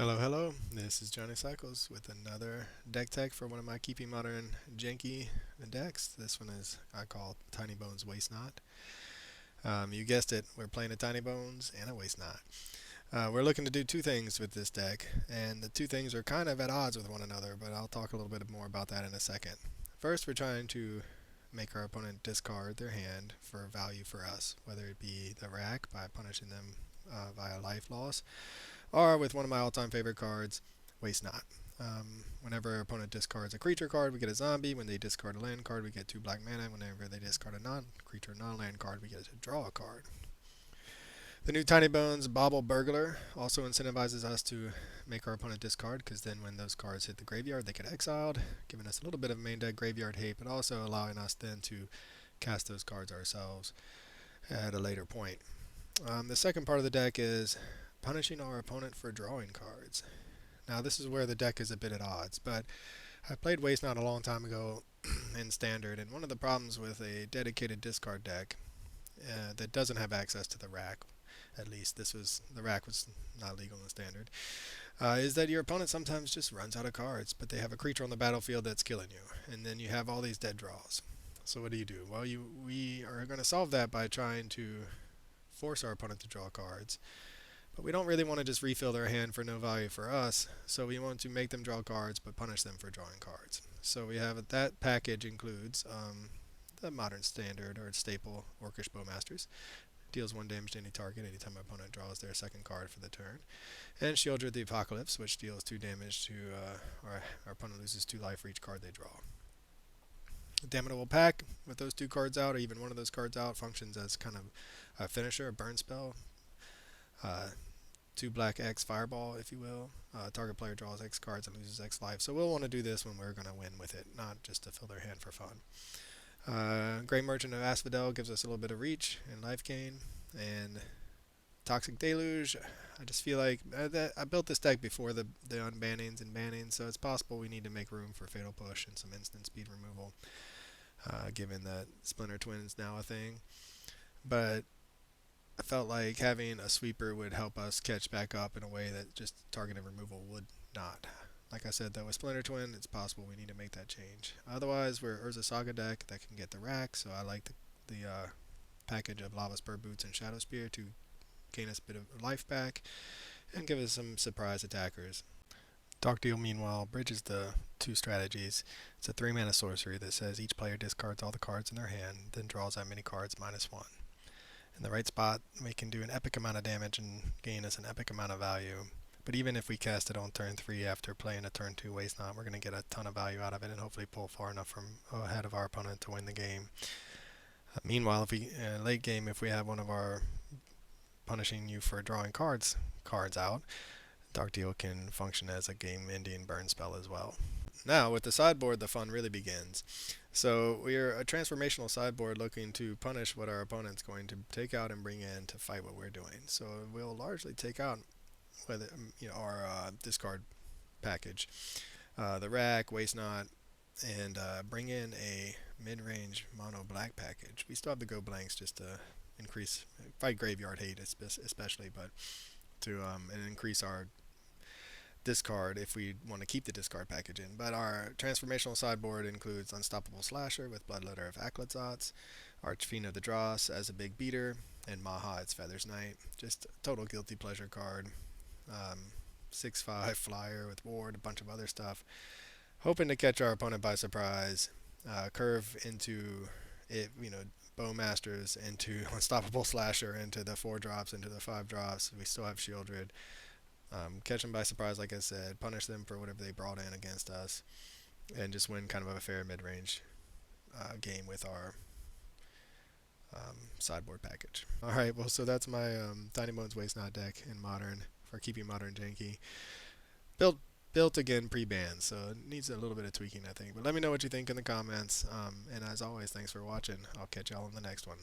Hello, hello. This is Johnny Cycles with another deck tech for one of my Keeping Modern Janky decks. This one is I call Tinybones Waste Not. You guessed it, we're playing a Tinybones and a Waste Not. We're looking to do two things with this deck, and the two things are kind of at odds with one another, but I'll talk a little bit more about that in a second. First, we're trying to make our opponent discard their hand for value for us, whether it be the rack by punishing them via life loss, or with one of my all-time favorite cards, Waste Not. Whenever our opponent discards a creature card, we get a zombie. When they discard a land card, we get 2 black mana. Whenever they discard a non-creature, non-land card, we get to draw a card. The new Tinybones Bauble Burglar also incentivizes us to make our opponent discard, because then when those cards hit the graveyard, they get exiled, giving us a little bit of main deck graveyard hate, but also allowing us then to cast those cards ourselves at a later point. The second part of the deck is punishing our opponent for drawing cards. Now this is where the deck is a bit at odds, but I played Waste Not a long time ago in Standard, and one of the problems with a dedicated discard deck that doesn't have access to the rack, at least the rack was not legal in Standard, is that your opponent sometimes just runs out of cards, but they have a creature on the battlefield that's killing you, and then you have all these dead draws. So what do you do? Well, we are going to solve that by trying to force our opponent to draw cards. But we don't really want to just refill their hand for no value for us, so we want to make them draw cards but punish them for drawing cards. So we have that package includes the modern standard or staple Orcish Bowmasters. Deals 1 damage to any target anytime our opponent draws their second card for the turn. And Shieldred the Apocalypse, which deals 2 damage to our opponent loses 2 life for each card they draw. Damnable Pack, with those 2 cards out, or even one of those cards out, functions as kind of a finisher, a burn spell. 2 black X fireball, if you will. Target player draws X cards and loses X life. So we'll want to do this when we're going to win with it, not just to fill their hand for fun. Great Merchant of Asphodel gives us a little bit of reach and life gain. And Toxic Deluge, I just feel like I built this deck before the unbannings and bannings, so it's possible we need to make room for Fatal Push and some instant speed removal, given that Splinter Twin is now a thing. But I felt like having a sweeper would help us catch back up in a way that just targeted removal would not. Like I said, though, with Splinter Twin, it's possible we need to make that change. Otherwise, we're Urza Saga deck that can get the rack, so I like the package of Lava Spur Boots and Shadow Spear to gain us a bit of life back and give us some surprise attackers. Dark Deal, meanwhile, bridges the two strategies. It's a 3-mana sorcery that says each player discards all the cards in their hand, then draws that many cards -1. In the right spot, we can do an epic amount of damage and gain us an epic amount of value. But even if we cast it on turn 3 after playing a turn 2 Waste Not, we're going to get a ton of value out of it and hopefully pull far enough from ahead of our opponent to win the game. Meanwhile, if we late game, if we have one of our punishing you for drawing cards out, Dark Deal can function as a game-ending burn spell as well. Now, with the sideboard, the fun really begins. So we're a transformational sideboard looking to punish what our opponent's going to take out and bring in to fight what we're doing. So we'll largely take out whether our discard package, the rack, Waste Not, and bring in a mid-range mono black package. We still have to go blanks just to fight graveyard hate especially, but to increase our discard if we want to keep the discard package in. But our transformational sideboard includes Unstoppable Slasher with Bloodletter of Akhlazotz, Archfiend of the Dross as a big beater, and Maha its Feathers Knight. Just a total guilty pleasure card. 6/5 flyer with ward, a bunch of other stuff. Hoping to catch our opponent by surprise. Curve into it, Bowmasters into Unstoppable Slasher, into the 4 drops, into the 5 drops. We still have Shieldred. Catch them by surprise, like I said, punish them for whatever they brought in against us, and just win kind of a fair mid-range game with our sideboard package. Alright, well, so that's my Tinybones Waste Not deck in Modern for keeping Modern janky. Built again pre-ban, so it needs a little bit of tweaking, I think. But let me know what you think in the comments, and as always, thanks for watching. I'll catch y'all in the next one.